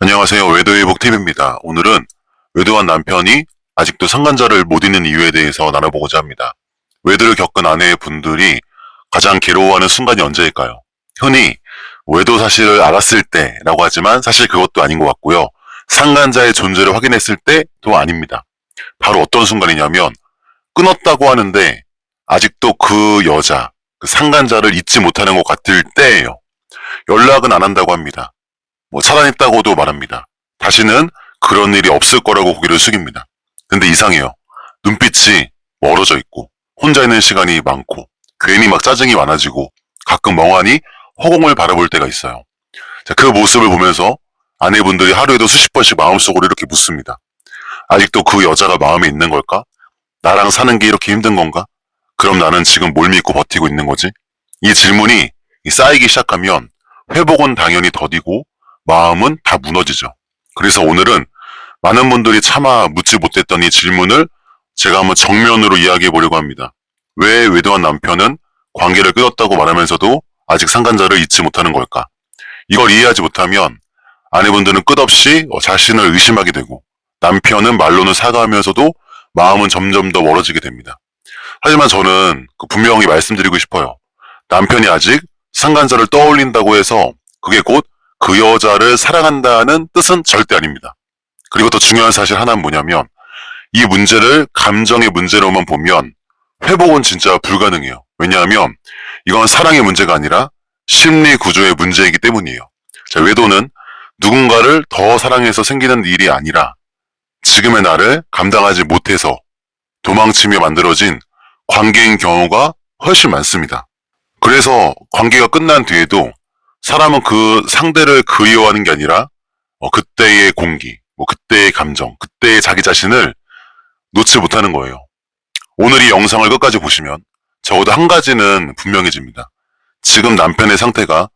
안녕하세요. 외도의복TV입니다. 오늘은 외도한 남편이 아직도 상간자를 못 잊는 이유에 대해서 나눠보고자 합니다. 외도를 겪은 아내의 분들이 가장 괴로워하는 순간이 언제일까요? 흔히 외도 사실을 알았을 때라고 하지만 사실 그것도 아닌 것 같고요. 상간자의 존재를 확인했을 때도 아닙니다. 바로 어떤 순간이냐면 끊었다고 하는데 아직도 그 여자, 그 상간자를 잊지 못하는 것 같을 때예요. 연락은 안 한다고 합니다. 차단했다고도 말합니다. 다시는 그런 일이 없을 거라고 고개를 숙입니다. 근데 이상해요. 눈빛이 멀어져 있고 혼자 있는 시간이 많고 괜히 막 짜증이 많아지고 가끔 멍하니 허공을 바라볼 때가 있어요. 자, 그 모습을 보면서 아내분들이 하루에도 수십 번씩 마음속으로 이렇게 묻습니다. 아직도 그 여자가 마음에 있는 걸까? 나랑 사는 게 이렇게 힘든 건가? 그럼 나는 지금 뭘 믿고 버티고 있는 거지? 이 질문이 쌓이기 시작하면 회복은 당연히 더디고 마음은 다 무너지죠. 그래서 오늘은 많은 분들이 차마 묻지 못했던 이 질문을 제가 한번 정면으로 이야기해 보려고 합니다. 왜 외도한 남편은 관계를 끊었다고 말하면서도 아직 상간자를 잊지 못하는 걸까? 이걸 이해하지 못하면 아내분들은 끝없이 자신을 의심하게 되고 남편은 말로는 사과하면서도 마음은 점점 더 멀어지게 됩니다. 하지만 저는 분명히 말씀드리고 싶어요. 남편이 아직 상간자를 떠올린다고 해서 그게 곧 그 여자를 사랑한다는 뜻은 절대 아닙니다. 그리고 더 중요한 사실 하나는 뭐냐면 이 문제를 감정의 문제로만 보면 회복은 진짜 불가능해요. 왜냐하면 이건 사랑의 문제가 아니라 심리 구조의 문제이기 때문이에요. 자, 외도는 누군가를 더 사랑해서 생기는 일이 아니라 지금의 나를 감당하지 못해서 도망치며 만들어진 관계인 경우가 훨씬 많습니다. 그래서 관계가 끝난 뒤에도 사람은 그 상대를 그리워하는 게 아니라 그때의 공기, 그때의 감정, 그때의 자기 자신을 놓지 못하는 거예요. 오늘 이 영상을 끝까지 보시면 적어도 한 가지는 분명해집니다. 지금 남편의 상태가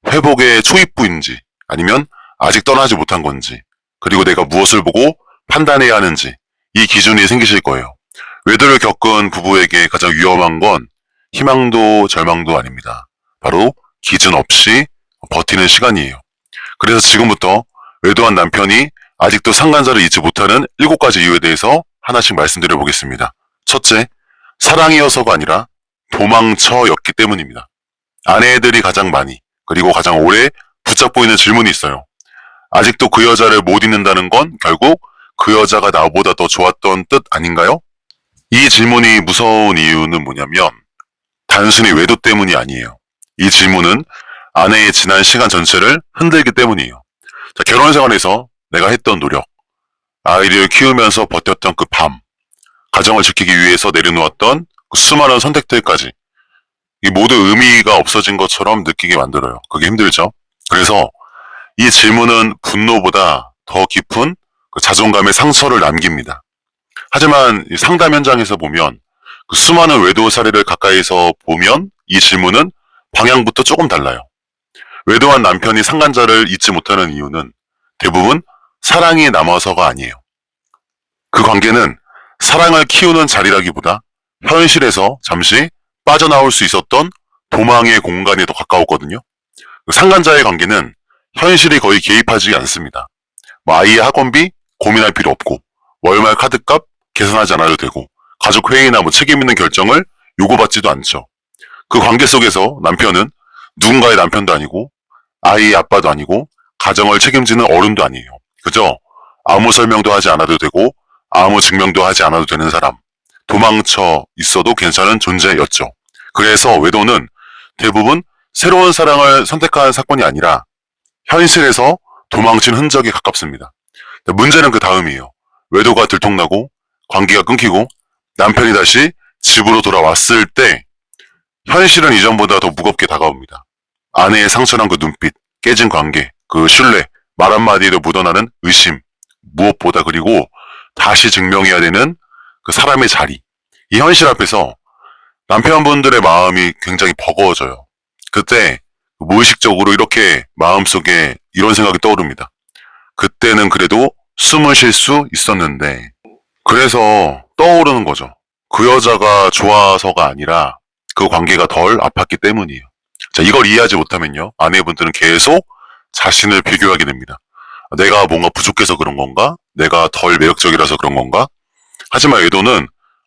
회복의 초입부인지 아니면 아직 떠나지 못한 건지 그리고 내가 무엇을 보고 판단해야 하는지 이 기준이 생기실 거예요. 외도를 겪은 부부에게 가장 위험한 건 희망도 절망도 아닙니다. 바로 기준 없이 버티는 시간이에요. 그래서 지금부터 외도한 남편이 아직도 상간자를 잊지 못하는 7가지 이유에 대해서 하나씩 말씀드려 보겠습니다. 첫째, 사랑이어서가 아니라 도망쳐였기 때문입니다. 아내들이 가장 많이 그리고 가장 오래 붙잡고 있는 질문이 있어요. 아직도 그 여자를 못 잊는다는 건 결국 그 여자가 나보다 더 좋았던 뜻 아닌가요? 이 질문이 무서운 이유는 뭐냐면 단순히 외도 때문이 아니에요. 이 질문은 아내의 지난 시간 전체를 흔들기 때문이에요. 자, 결혼 생활에서 내가 했던 노력, 아이를 키우면서 버텼던 그 밤, 가정을 지키기 위해서 내려놓았던 그 수많은 선택들까지 이 모두 의미가 없어진 것처럼 느끼게 만들어요. 그게 힘들죠. 그래서 이 질문은 분노보다 더 깊은 그 자존감의 상처를 남깁니다. 하지만 상담 현장에서 보면 그 수많은 외도 사례를 가까이서 보면 이 질문은 방향부터 조금 달라요. 외도한 남편이 상간자를 잊지 못하는 이유는 대부분 사랑이 남아서가 아니에요. 그 관계는 사랑을 키우는 자리라기보다 현실에서 잠시 빠져나올 수 있었던 도망의 공간에 더 가까웠거든요. 상간자의 관계는 현실이 거의 개입하지 않습니다. 아이의 학원비 고민할 필요 없고 월말 카드값 계산하지 않아도 되고 가족 회의나 책임 있는 결정을 요구받지도 않죠. 그 관계 속에서 남편은 누군가의 남편도 아니고 아이의 아빠도 아니고 가정을 책임지는 어른도 아니에요. 그죠? 아무 설명도 하지 않아도 되고 아무 증명도 하지 않아도 되는 사람. 도망쳐 있어도 괜찮은 존재였죠. 그래서 외도는 대부분 새로운 사랑을 선택한 사건이 아니라 현실에서 도망친 흔적에 가깝습니다. 문제는 그 다음이에요. 외도가 들통나고 관계가 끊기고 남편이 다시 집으로 돌아왔을 때 현실은 이전보다 더 무겁게 다가옵니다. 아내의 상처난 그 눈빛, 깨진 관계, 그 신뢰, 말 한마디에도 묻어나는 의심, 무엇보다 그리고 다시 증명해야 되는 그 사람의 자리. 이 현실 앞에서 남편분들의 마음이 굉장히 버거워져요. 그때 무의식적으로 이렇게 마음속에 이런 생각이 떠오릅니다. 그때는 그래도 숨을 쉴 수 있었는데 그래서 떠오르는 거죠. 그 여자가 좋아서가 아니라 그 관계가 덜 아팠기 때문이에요. 자, 이걸 이해하지 못하면요. 아내분들은 계속 자신을 비교하게 됩니다. 내가 뭔가 부족해서 그런 건가? 내가 덜 매력적이라서 그런 건가? 하지만 외도는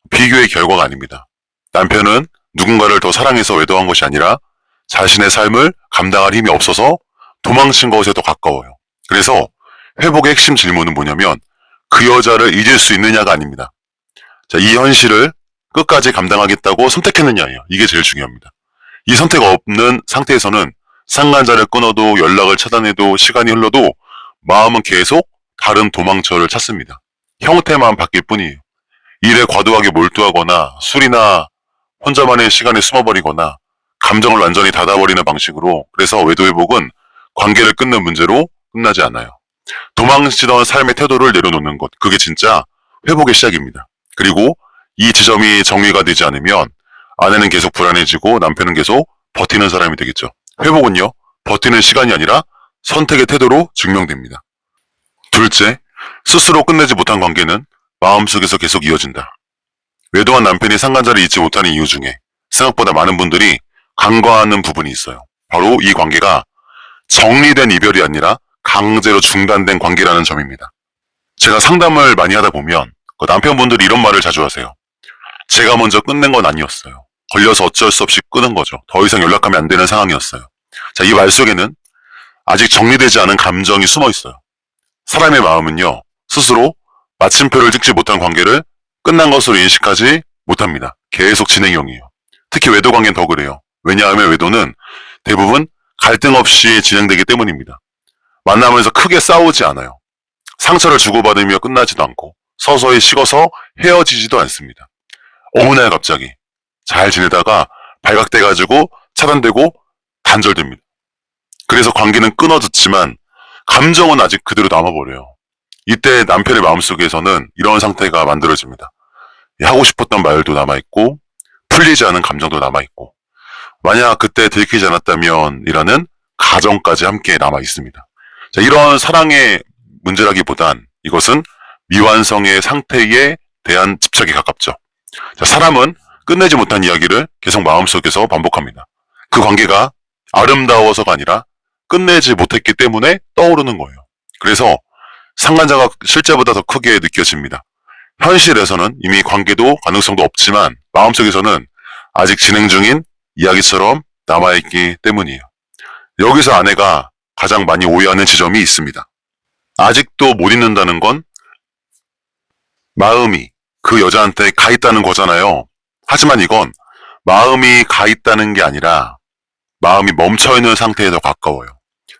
비교의 결과가 아닙니다. 남편은 누군가를 더 사랑해서 외도한 것이 아니라 자신의 삶을 감당할 힘이 없어서 도망친 것에 더 가까워요. 그래서 회복의 핵심 질문은 뭐냐면 그 여자를 잊을 수 있느냐가 아닙니다. 자, 이 현실을 끝까지 감당하겠다고 선택했느냐예요. 이게 제일 중요합니다. 이 선택 없는 상태에서는 상간자를 끊어도 연락을 차단해도 시간이 흘러도 마음은 계속 다른 도망처를 찾습니다. 형태만 바뀔 뿐이에요. 일에 과도하게 몰두하거나 술이나 혼자만의 시간에 숨어버리거나 감정을 완전히 닫아버리는 방식으로, 그래서 외도회복은 관계를 끊는 문제로 끝나지 않아요. 도망치던 삶의 태도를 내려놓는 것, 그게 진짜 회복의 시작입니다. 그리고 이 지점이 정리가 되지 않으면 아내는 계속 불안해지고 남편은 계속 버티는 사람이 되겠죠. 회복은요, 버티는 시간이 아니라 선택의 태도로 증명됩니다. 둘째, 스스로 끝내지 못한 관계는 마음속에서 계속 이어진다. 외도한 남편이 상간자를 잊지 못하는 이유 중에 생각보다 많은 분들이 간과하는 부분이 있어요. 바로 이 관계가 정리된 이별이 아니라 강제로 중단된 관계라는 점입니다. 제가 상담을 많이 하다 보면 남편분들이 이런 말을 자주 하세요. 제가 먼저 끝낸 건 아니었어요. 걸려서 어쩔 수 없이 끊은 거죠. 더 이상 연락하면 안 되는 상황이었어요. 자, 이 말 속에는 아직 정리되지 않은 감정이 숨어 있어요. 사람의 마음은요, 스스로 마침표를 찍지 못한 관계를 끝난 것으로 인식하지 못합니다. 계속 진행형이에요. 특히 외도 관계는 더 그래요. 왜냐하면 외도는 대부분 갈등 없이 진행되기 때문입니다. 만나면서 크게 싸우지 않아요. 상처를 주고받으며 끝나지도 않고 서서히 식어서 헤어지지도 않습니다. 어느 날 갑자기 잘 지내다가 발각돼가지고 차단되고 단절됩니다. 그래서 관계는 끊어졌지만 감정은 아직 그대로 남아버려요. 이때 남편의 마음속에서는 이런 상태가 만들어집니다. 하고 싶었던 말도 남아있고 풀리지 않은 감정도 남아있고, 만약 그때 들키지 않았다면 이라는 가정까지 함께 남아있습니다. 자, 이런 사랑의 문제라기보단 이것은 미완성의 상태에 대한 집착에 가깝죠. 자, 사람은 끝내지 못한 이야기를 계속 마음속에서 반복합니다. 그 관계가 아름다워서가 아니라 끝내지 못했기 때문에 떠오르는 거예요. 그래서 상간자가 실제보다 더 크게 느껴집니다. 현실에서는 이미 관계도 가능성도 없지만 마음속에서는 아직 진행 중인 이야기처럼 남아있기 때문이에요. 여기서 아내가 가장 많이 오해하는 지점이 있습니다. 아직도 못 잊는다는 건 마음이 그 여자한테 가 있다는 거잖아요. 하지만 이건 마음이 가 있다는 게 아니라 마음이 멈춰있는 상태에 더 가까워요.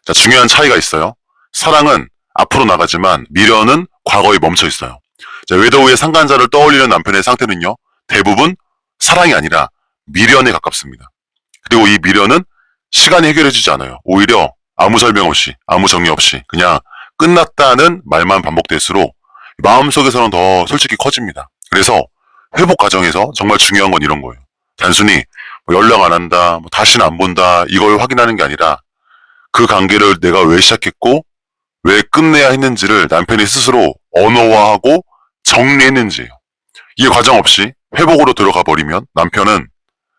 자, 중요한 차이가 있어요. 사랑은 앞으로 나가지만 미련은 과거에 멈춰 있어요. 자, 외도 후에 상간자를 떠올리는 남편의 상태는요, 대부분 사랑이 아니라 미련에 가깝습니다. 그리고 이 미련은 시간이 해결해주지 않아요. 오히려 아무 설명 없이, 아무 정리 없이 그냥 끝났다는 말만 반복될수록 마음속에서는 더 솔직히 커집니다. 그래서 회복 과정에서 정말 중요한 건 이런 거예요. 단순히 연락 안 한다, 다시는 안 본다, 이걸 확인하는 게 아니라 그 관계를 내가 왜 시작했고 왜 끝내야 했는지를 남편이 스스로 언어화하고 정리했는지예요. 이 과정 없이 회복으로 들어가 버리면 남편은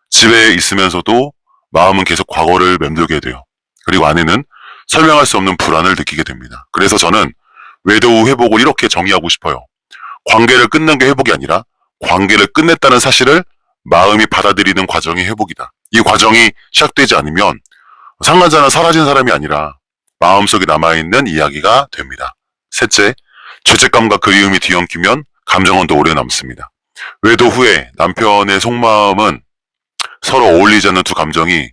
집에 있으면서도 마음은 계속 과거를 맴돌게 돼요. 그리고 아내는 설명할 수 없는 불안을 느끼게 됩니다. 그래서 저는 외도 후 회복을 이렇게 정의하고 싶어요. 관계를 끊는 게 회복이 아니라 관계를 끝냈다는 사실을 마음이 받아들이는 과정이 회복이다. 이 과정이 시작되지 않으면 상간자는 사라진 사람이 아니라 마음속에 남아있는 이야기가 됩니다. 셋째, 죄책감과 그리움이 뒤엉키면 감정은 더 오래 남습니다. 외도 후에 남편의 속마음은 서로 어울리지 않는 두 감정이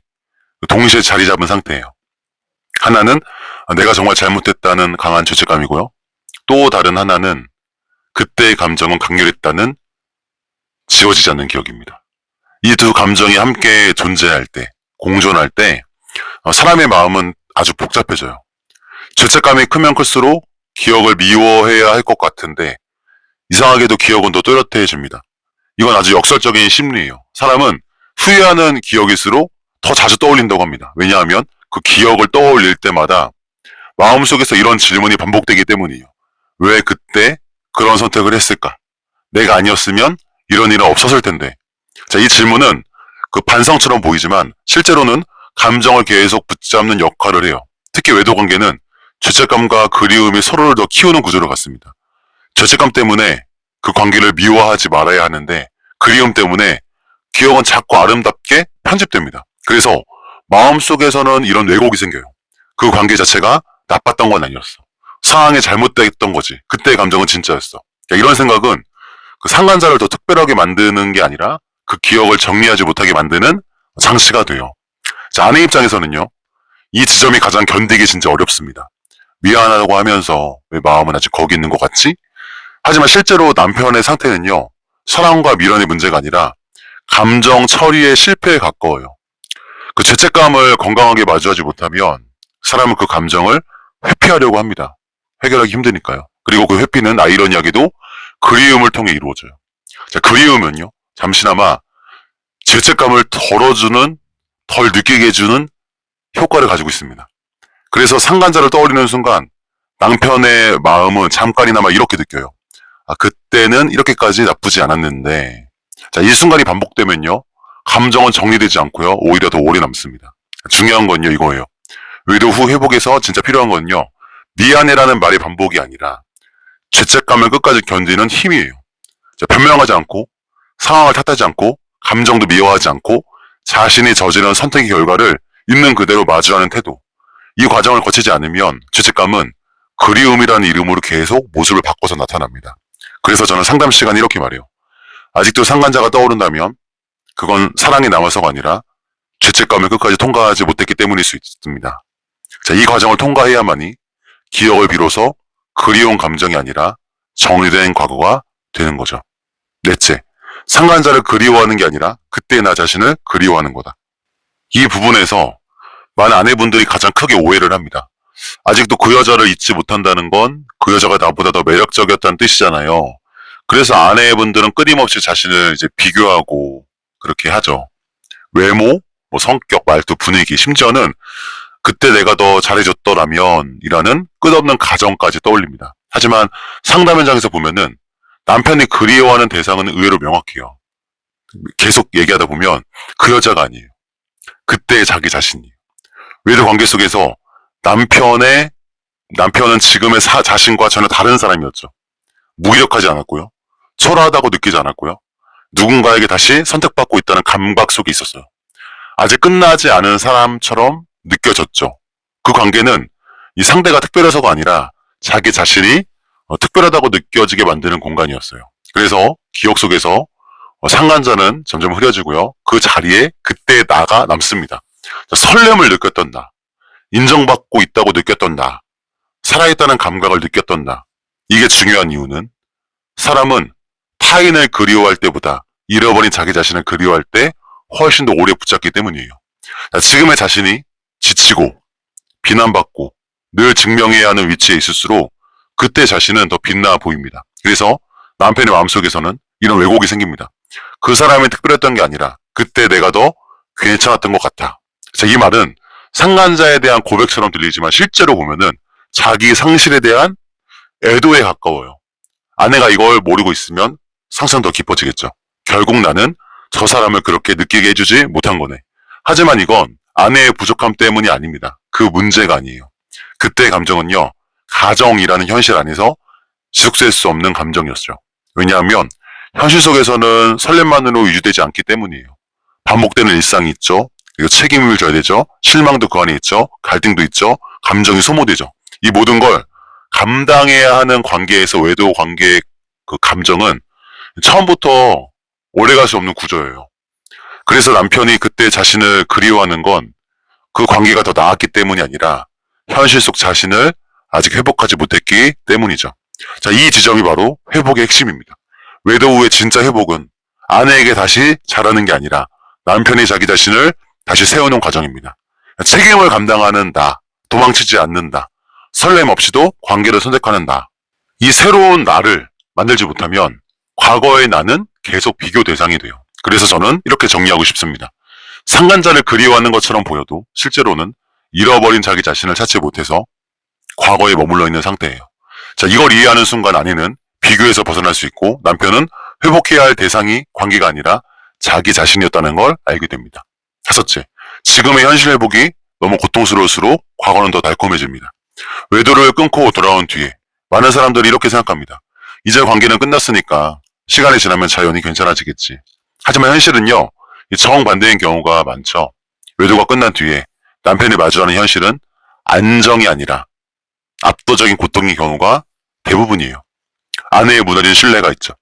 동시에 자리 잡은 상태예요. 하나는 내가 정말 잘못했다는 강한 죄책감이고요. 또 다른 하나는 그때의 감정은 강렬했다는 지워지지 않는 기억입니다. 이 두 감정이 함께 존재할 때, 공존할 때 사람의 마음은 아주 복잡해져요. 죄책감이 크면 클수록 기억을 미워해야 할 것 같은데 이상하게도 기억은 더 또렷해집니다. 이건 아주 역설적인 심리예요. 사람은 후회하는 기억일수록 더 자주 떠올린다고 합니다. 왜냐하면 그 기억을 떠올릴 때마다 마음속에서 이런 질문이 반복되기 때문이에요. 왜 그때 그런 선택을 했을까? 내가 아니었으면 이런 일은 없었을 텐데. 자, 이 질문은 그 반성처럼 보이지만 실제로는 감정을 계속 붙잡는 역할을 해요. 특히 외도 관계는 죄책감과 그리움이 서로를 더 키우는 구조로 갔습니다. 죄책감 때문에 그 관계를 미워하지 말아야 하는데 그리움 때문에 기억은 자꾸 아름답게 편집됩니다. 그래서 마음속에서는 이런 왜곡이 생겨요. 그 관계 자체가 나빴던 건 아니었어. 상황이 잘못됐던 거지. 그때의 감정은 진짜였어. 이런 생각은 그 상간자를 더 특별하게 만드는 게 아니라 그 기억을 정리하지 못하게 만드는 장치가 돼요. 자, 아내 입장에서는요. 이 지점이 가장 견디기 진짜 어렵습니다. 미안하다고 하면서 왜 마음은 아직 거기 있는 것 같지? 하지만 실제로 남편의 상태는요. 사랑과 미련의 문제가 아니라 감정 처리의 실패에 가까워요. 그 죄책감을 건강하게 마주하지 못하면 사람은 그 감정을 회피하려고 합니다. 해결하기 힘드니까요. 그리고 그 회피는 아이러니하게도 그리움을 통해 이루어져요. 자, 그리움은요. 잠시나마 죄책감을 덜어주는, 덜 느끼게 해주는 효과를 가지고 있습니다. 그래서 상간자를 떠올리는 순간 남편의 마음은 잠깐이나마 이렇게 느껴요. 아, 그때는 이렇게까지 나쁘지 않았는데. 자, 이 순간이 반복되면요. 감정은 정리되지 않고요. 오히려 더 오래 남습니다. 중요한 건요. 이거예요. 외도 후 회복에서 진짜 필요한 건요. 미안해라는 말의 반복이 아니라 죄책감을 끝까지 견디는 힘이에요. 자, 변명하지 않고 상황을 탓하지 않고 감정도 미워하지 않고 자신이 저지른 선택의 결과를 있는 그대로 마주하는 태도. 이 과정을 거치지 않으면 죄책감은 그리움이라는 이름으로 계속 모습을 바꿔서 나타납니다. 그래서 저는 상담 시간에 이렇게 말해요. 아직도 상간자가 떠오른다면 그건 사랑이 남아서가 아니라 죄책감을 끝까지 통과하지 못했기 때문일 수 있습니다. 자, 이 과정을 통과해야만이 기억을 비로소 그리운 감정이 아니라 정리된 과거가 되는 거죠. 넷째, 상간자를 그리워하는 게 아니라 그때 나 자신을 그리워하는 거다. 이 부분에서 많은 아내분들이 가장 크게 오해를 합니다. 아직도 그 여자를 잊지 못한다는 건 그 여자가 나보다 더 매력적이었다는 뜻이잖아요. 그래서 아내분들은 끊임없이 자신을 이제 비교하고 그렇게 하죠. 외모, 뭐 성격, 말투, 분위기, 심지어는 그때 내가 더 잘해줬더라면 이라는 끝없는 가정까지 떠올립니다. 하지만 상담 현장에서 보면은 남편이 그리워하는 대상은 의외로 명확해요. 계속 얘기하다 보면 그 여자가 아니에요. 그때의 자기 자신이에요. 외도 관계 속에서 남편은 지금의 자신과 전혀 다른 사람이었죠. 무기력하지 않았고요. 초라하다고 느끼지 않았고요. 누군가에게 다시 선택받고 있다는 감각 속에 있었어요. 아직 끝나지 않은 사람처럼 느껴졌죠. 그 관계는 이 상대가 특별해서가 아니라 자기 자신이 특별하다고 느껴지게 만드는 공간이었어요. 그래서 기억 속에서 상간자는 점점 흐려지고요. 그 자리에 그때의 나가 남습니다. 설렘을 느꼈던 나, 인정받고 있다고 느꼈던 나, 살아있다는 감각을 느꼈던 나. 이게 중요한 이유는 사람은 타인을 그리워할 때보다 잃어버린 자기 자신을 그리워할 때 훨씬 더 오래 붙잡기 때문이에요. 지금의 자신이 지치고 비난받고 늘 증명해야 하는 위치에 있을수록 그때 자신은 더 빛나 보입니다. 그래서 남편의 마음속에서는 이런 왜곡이 생깁니다. 그 사람이 특별했던 게 아니라 그때 내가 더 괜찮았던 것 같아. 자, 이 말은 상간자에 대한 고백처럼 들리지만 실제로 보면은 자기 상실에 대한 애도에 가까워요. 아내가 이걸 모르고 있으면 상상 더 깊어지겠죠. 결국 나는 저 사람을 그렇게 느끼게 해주지 못한 거네. 하지만 이건 아내의 부족함 때문이 아닙니다. 그 문제가 아니에요. 그때의 감정은요. 가정이라는 현실 안에서 지속될 수 없는 감정이었죠. 왜냐하면 현실 속에서는 설렘만으로 유지되지 않기 때문이에요. 반복되는 일상이 있죠. 그리고 책임을 져야 되죠. 실망도 그 안에 있죠. 갈등도 있죠. 감정이 소모되죠. 이 모든 걸 감당해야 하는 관계에서 외도 관계의 그 감정은 처음부터 오래갈 수 없는 구조예요. 그래서 남편이 그때 자신을 그리워하는 건 그 관계가 더 나았기 때문이 아니라 현실 속 자신을 아직 회복하지 못했기 때문이죠. 자, 이 지점이 바로 회복의 핵심입니다. 외도 후의 진짜 회복은 아내에게 다시 잘하는 게 아니라 남편이 자기 자신을 다시 세우는 과정입니다. 책임을 감당하는 나, 도망치지 않는 나, 설렘 없이도 관계를 선택하는 나. 이 새로운 나를 만들지 못하면 과거의 나는 계속 비교 대상이 돼요. 그래서 저는 이렇게 정리하고 싶습니다. 상간자를 그리워하는 것처럼 보여도 실제로는 잃어버린 자기 자신을 찾지 못해서 과거에 머물러 있는 상태예요. 자, 이걸 이해하는 순간 아내는 비교에서 벗어날 수 있고 남편은 회복해야 할 대상이 관계가 아니라 자기 자신이었다는 걸 알게 됩니다. 다섯째, 지금의 현실 회복이 너무 고통스러울수록 과거는 더 달콤해집니다. 외도를 끊고 돌아온 뒤에 많은 사람들이 이렇게 생각합니다. 이제 관계는 끝났으니까 시간이 지나면 자연히 괜찮아지겠지. 하지만 현실은요, 정반대인 경우가 많죠. 외도가 끝난 뒤에 남편이 마주하는 현실은 안정이 아니라 압도적인 고통의 경우가 대부분이에요. 아내의 무너진 신뢰가 있죠.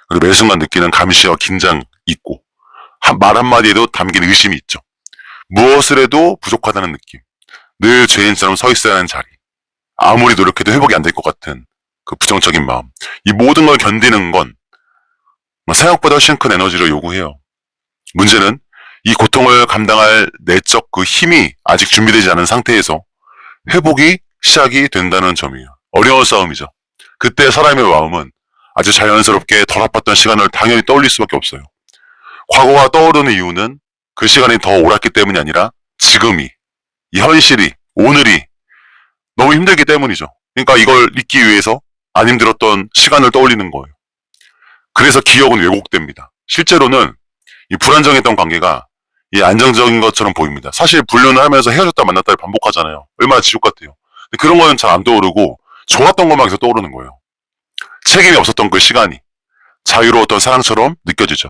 그리고 매 순간 느끼는 감시와 긴장 있고 말 한마디에도 담긴 의심이 있죠. 무엇을 해도 부족하다는 느낌. 늘 죄인처럼 서 있어야 하는 자리. 아무리 노력해도 회복이 안 될 것 같은 그 부정적인 마음. 이 모든 걸 견디는 건 생각보다 훨씬 큰 에너지를 요구해요. 문제는 이 고통을 감당할 내적 그 힘이 아직 준비되지 않은 상태에서 회복이 시작이 된다는 점이에요. 어려운 싸움이죠. 그때 사람의 마음은 아주 자연스럽게 덜 아팠던 시간을 당연히 떠올릴 수밖에 없어요. 과거가 떠오르는 이유는 그 시간이 더 옳았기 때문이 아니라 지금이, 이 현실이, 오늘이 너무 힘들기 때문이죠. 그러니까 이걸 잊기 위해서 안 힘들었던 시간을 떠올리는 거예요. 그래서 기억은 왜곡됩니다. 실제로는 이 불안정했던 관계가 이 안정적인 것처럼 보입니다. 사실 불륜을 하면서 헤어졌다 만났다를 반복하잖아요. 얼마나 지옥 같아요. 근데 그런 거는 잘 안 떠오르고 좋았던 것만 계속 떠오르는 거예요. 책임이 없었던 그 시간이 자유로웠던 사랑처럼 느껴지죠.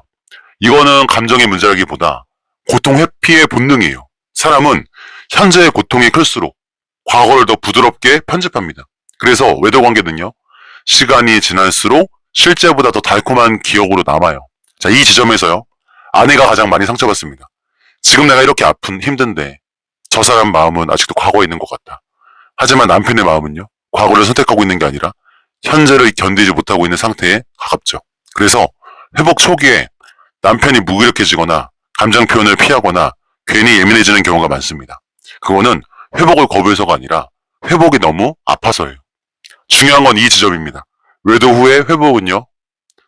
이거는 감정의 문제라기보다 고통 회피의 본능이에요. 사람은 현재의 고통이 클수록 과거를 더 부드럽게 편집합니다. 그래서 외도 관계는요, 시간이 지날수록 실제보다 더 달콤한 기억으로 남아요. 자, 이 지점에서요, 아내가 가장 많이 상처받습니다. 지금 내가 이렇게 아픈 힘든데 저 사람 마음은 아직도 과거에 있는 것 같다. 하지만 남편의 마음은요, 과거를 선택하고 있는 게 아니라 현재를 견디지 못하고 있는 상태에 가깝죠. 그래서 회복 초기에 남편이 무기력해지거나 감정 표현을 피하거나 괜히 예민해지는 경우가 많습니다. 그거는 회복을 거부해서가 아니라 회복이 너무 아파서예요. 중요한 건 이 지점입니다. 외도 후의 회복은요,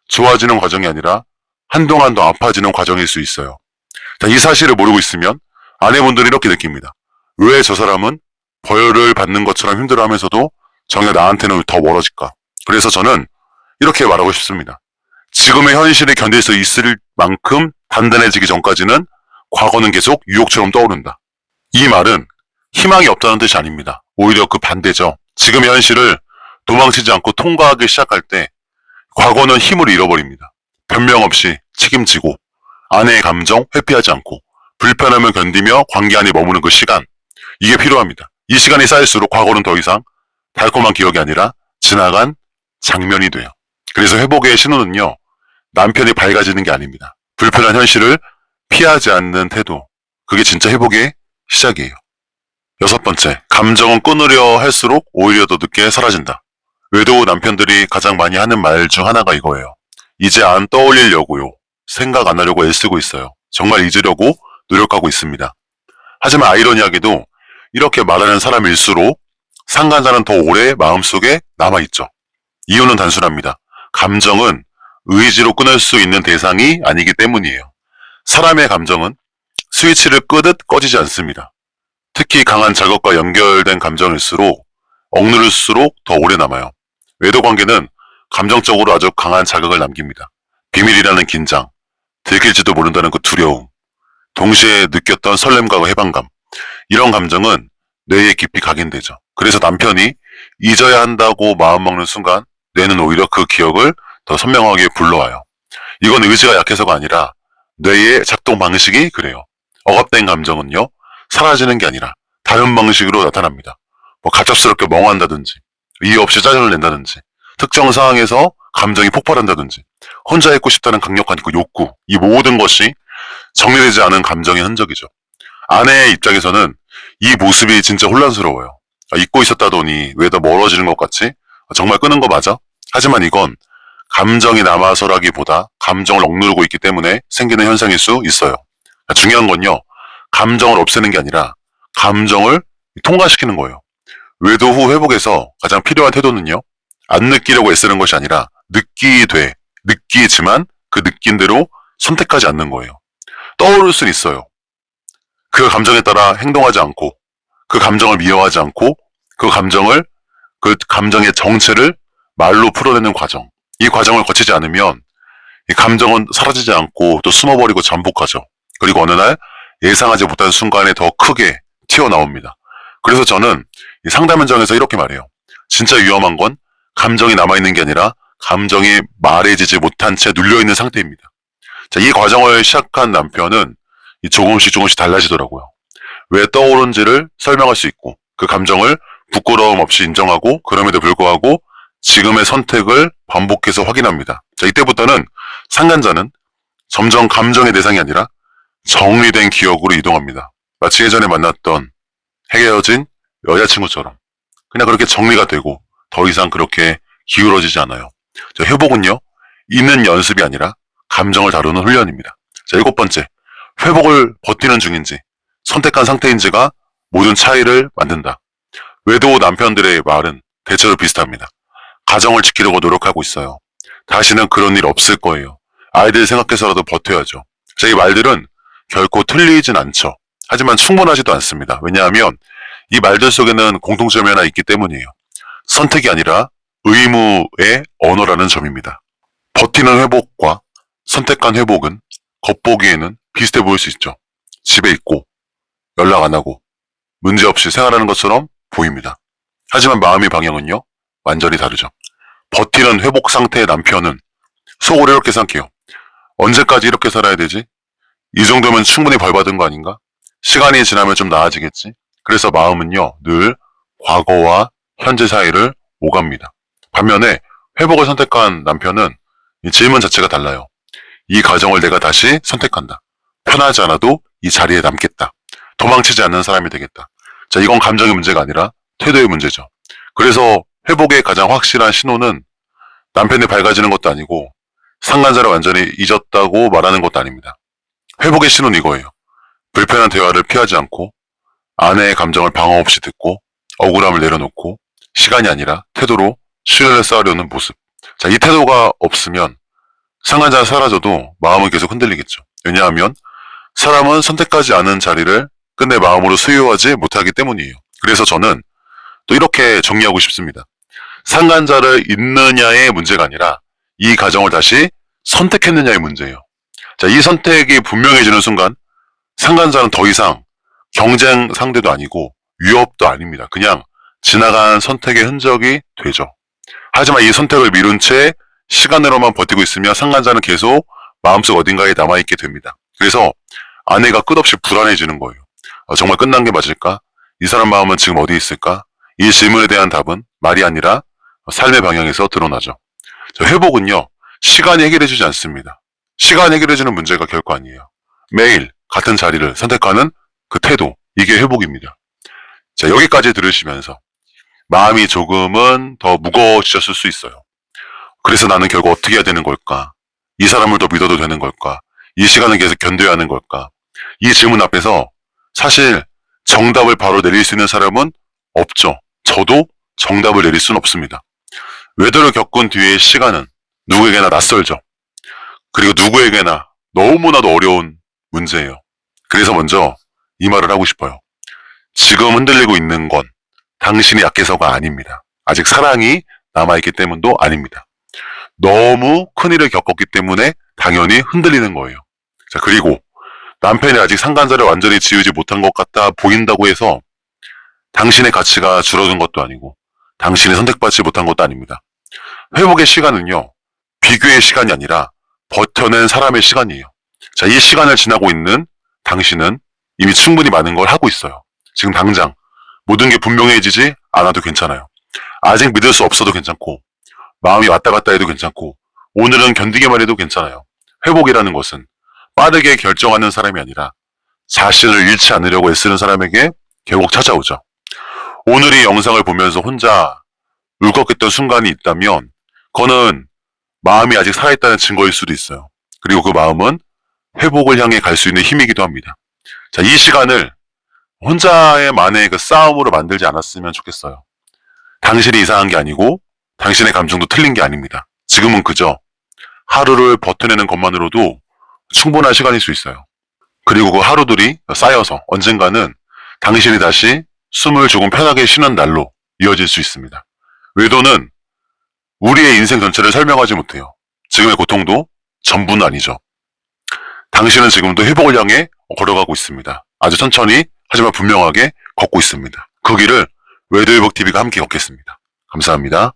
좋아지는 과정이 아니라 한동안 더 아파지는 과정일 수 있어요. 자, 이 사실을 모르고 있으면 아내분들이 이렇게 느낍니다. 왜 저 사람은 벌을 받는 것처럼 힘들어하면서도 정작 나한테는 더 멀어질까? 그래서 저는 이렇게 말하고 싶습니다. 지금의 현실을 견딜 수 있을 만큼 단단해지기 전까지는 과거는 계속 유혹처럼 떠오른다. 이 말은 희망이 없다는 뜻이 아닙니다. 오히려 그 반대죠. 지금의 현실을 도망치지 않고 통과하기 시작할 때 과거는 힘을 잃어버립니다. 변명 없이 책임지고 아내의 감정 회피하지 않고 불편함을 견디며 관계 안에 머무는 그 시간, 이게 필요합니다. 이 시간이 쌓일수록 과거는 더 이상 달콤한 기억이 아니라 지나간 장면이 돼요. 그래서 회복의 신호는요, 남편이 밝아지는 게 아닙니다. 불편한 현실을 피하지 않는 태도, 그게 진짜 회복의 시작이에요. 6번째, 감정은 끊으려 할수록 오히려 더 늦게 사라진다. 외도 남편들이 가장 많이 하는 말 중 하나가 이거예요. 이제 안 떠올리려고요. 생각 안 하려고 애쓰고 있어요. 정말 잊으려고 노력하고 있습니다. 하지만 아이러니하게도 이렇게 말하는 사람일수록 상간자는 더 오래 마음속에 남아있죠. 이유는 단순합니다. 감정은 의지로 끊을 수 있는 대상이 아니기 때문이에요. 사람의 감정은 스위치를 끄듯 꺼지지 않습니다. 특히 강한 자극과 연결된 감정일수록 억누를수록 더 오래 남아요. 외도 관계는 감정적으로 아주 강한 자극을 남깁니다. 비밀이라는 긴장, 들킬지도 모른다는 그 두려움, 동시에 느꼈던 설렘과 해방감, 이런 감정은 뇌에 깊이 각인되죠. 그래서 남편이 잊어야 한다고 마음먹는 순간 뇌는 오히려 그 기억을 더 선명하게 불러와요. 이건 의지가 약해서가 아니라 뇌의 작동 방식이 그래요. 억압된 감정은요, 사라지는 게 아니라 다른 방식으로 나타납니다. 갑작스럽게 멍한다든지, 이유 없이 짜증을 낸다든지, 특정 상황에서 감정이 폭발한다든지, 혼자 있고 싶다는 강력한 그 욕구, 이 모든 것이 정리되지 않은 감정의 흔적이죠. 아내의 입장에서는 이 모습이 진짜 혼란스러워요. 잊고 있었다더니 왜 더 멀어지는 것 같지? 정말 끄는 거 맞아? 하지만 이건 감정이 남아서라기보다 감정을 억누르고 있기 때문에 생기는 현상일 수 있어요. 중요한 건요, 감정을 없애는 게 아니라 감정을 통과시키는 거예요. 외도 후 회복에서 가장 필요한 태도는요, 안 느끼려고 애쓰는 것이 아니라 느끼지만 그 느낀 대로 선택하지 않는 거예요. 떠오를 순 있어요. 그 감정에 따라 행동하지 않고, 그 감정을 미워하지 않고, 그 감정의 정체를 말로 풀어내는 과정. 이 과정을 거치지 않으면 이 감정은 사라지지 않고 또 숨어버리고 잠복하죠. 그리고 어느 날 예상하지 못한 순간에 더 크게 튀어나옵니다. 그래서 저는 이 상담 현장에서 이렇게 말해요. 진짜 위험한 건 감정이 남아있는 게 아니라 감정이 말해지지 못한 채 눌려있는 상태입니다. 자, 이 과정을 시작한 남편은 조금씩 조금씩 달라지더라고요. 왜 떠오른지를 설명할 수 있고 그 감정을 부끄러움 없이 인정하고 그럼에도 불구하고 지금의 선택을 반복해서 확인합니다. 자, 이때부터는 상간자는 점점 감정의 대상이 아니라 정리된 기억으로 이동합니다. 마치 예전에 만났던 헤어진 여자친구처럼 그냥 그렇게 정리가 되고 더 이상 그렇게 기울어지지 않아요. 자, 회복은요, 있는 연습이 아니라 감정을 다루는 훈련입니다. 자, 7번째, 회복을 버티는 중인지 선택한 상태인지가 모든 차이를 만든다. 외도 남편들의 말은 대체로 비슷합니다. 가정을 지키려고 노력하고 있어요. 다시는 그런 일 없을 거예요. 아이들 생각해서라도 버텨야죠. 자, 이 말들은 결코 틀리진 않죠. 하지만 충분하지도 않습니다. 왜냐하면 이 말들 속에는 공통점이 하나 있기 때문이에요. 선택이 아니라 의무의 언어라는 점입니다. 버티는 회복과 선택한 회복은 겉보기에는 비슷해 보일 수 있죠. 집에 있고 연락 안 하고 문제없이 생활하는 것처럼 보입니다. 하지만 마음의 방향은요, 완전히 다르죠. 버티는 회복 상태의 남편은 속으로 이렇게 생각해요. 언제까지 이렇게 살아야 되지? 이 정도면 충분히 벌 받은 거 아닌가? 시간이 지나면 좀 나아지겠지? 그래서 마음은요, 늘 과거와 현재 사이를 오갑니다. 반면에 회복을 선택한 남편은 이 질문 자체가 달라요. 이 가정을 내가 다시 선택한다. 편하지 않아도 이 자리에 남겠다. 도망치지 않는 사람이 되겠다. 자, 이건 감정의 문제가 아니라 태도의 문제죠. 그래서 회복의 가장 확실한 신호는 남편이 밝아지는 것도 아니고 상간자를 완전히 잊었다고 말하는 것도 아닙니다. 회복의 신호는 이거예요. 불편한 대화를 피하지 않고 아내의 감정을 방어 없이 듣고 억울함을 내려놓고 시간이 아니라 태도로 신뢰를 쌓으려는 모습. 자, 이 태도가 없으면 상간자가 사라져도 마음은 계속 흔들리겠죠. 왜냐하면 사람은 선택하지 않은 자리를 끝내 마음으로 수용하지 못하기 때문이에요. 그래서 저는 또 이렇게 정리하고 싶습니다. 상간자를 잊느냐의 문제가 아니라 이 가정을 다시 선택했느냐의 문제예요. 자, 이 선택이 분명해지는 순간 상간자는 더 이상 경쟁 상대도 아니고 위협도 아닙니다. 그냥 지나간 선택의 흔적이 되죠. 하지만 이 선택을 미룬 채 시간으로만 버티고 있으면 상간자는 계속 마음속 어딘가에 남아있게 됩니다. 그래서 아내가 끝없이 불안해지는 거예요. 정말 끝난 게 맞을까? 이 사람 마음은 지금 어디 있을까? 이 질문에 대한 답은 말이 아니라 삶의 방향에서 드러나죠. 회복은요, 시간이 해결해주지 않습니다. 시간이 해결해주는 문제가 결코 아니에요. 매일 같은 자리를 선택하는 그 태도, 이게 회복입니다. 자, 여기까지 들으시면서 마음이 조금은 더 무거워지셨을 수 있어요. 그래서 나는 결국 어떻게 해야 되는 걸까? 이 사람을 더 믿어도 되는 걸까? 이 시간을 계속 견뎌야 하는 걸까? 이 질문 앞에서 사실 정답을 바로 내릴 수 있는 사람은 없죠. 저도 정답을 내릴 수는 없습니다. 외도를 겪은 뒤의 시간은 누구에게나 낯설죠. 그리고 누구에게나 너무나도 어려운 문제예요. 그래서 먼저 이 말을 하고 싶어요. 지금 흔들리고 있는 건 당신이 약해서가 아닙니다. 아직 사랑이 남아있기 때문도 아닙니다. 너무 큰일을 겪었기 때문에 당연히 흔들리는 거예요. 자, 그리고 남편이 아직 상간자를 완전히 지우지 못한 것 같아 보인다고 해서 당신의 가치가 줄어든 것도 아니고 당신이 선택받지 못한 것도 아닙니다. 회복의 시간은요, 비교의 시간이 아니라 버텨낸 사람의 시간이에요. 자, 이 시간을 지나고 있는 당신은 이미 충분히 많은 걸 하고 있어요. 지금 당장 모든 게 분명해지지 않아도 괜찮아요. 아직 믿을 수 없어도 괜찮고 마음이 왔다 갔다 해도 괜찮고 오늘은 견디기만 해도 괜찮아요. 회복이라는 것은 빠르게 결정하는 사람이 아니라 자신을 잃지 않으려고 애쓰는 사람에게 결국 찾아오죠. 오늘 이 영상을 보면서 혼자 울컥했던 순간이 있다면 그거는 마음이 아직 살아있다는 증거일 수도 있어요. 그리고 그 마음은 회복을 향해 갈 수 있는 힘이기도 합니다. 자, 이 시간을 혼자의 만의 그 싸움으로 만들지 않았으면 좋겠어요. 당신이 이상한 게 아니고 당신의 감정도 틀린 게 아닙니다. 지금은 그저 하루를 버텨내는 것만으로도 충분한 시간일 수 있어요. 그리고 그 하루들이 쌓여서 언젠가는 당신이 다시 숨을 조금 편하게 쉬는 날로 이어질 수 있습니다. 외도는 우리의 인생 전체를 설명하지 못해요. 지금의 고통도 전부는 아니죠. 당신은 지금도 회복을 향해 걸어가고 있습니다. 아주 천천히 하지만 분명하게 걷고 있습니다. 그 길을 외도회복TV가 함께 걷겠습니다. 감사합니다.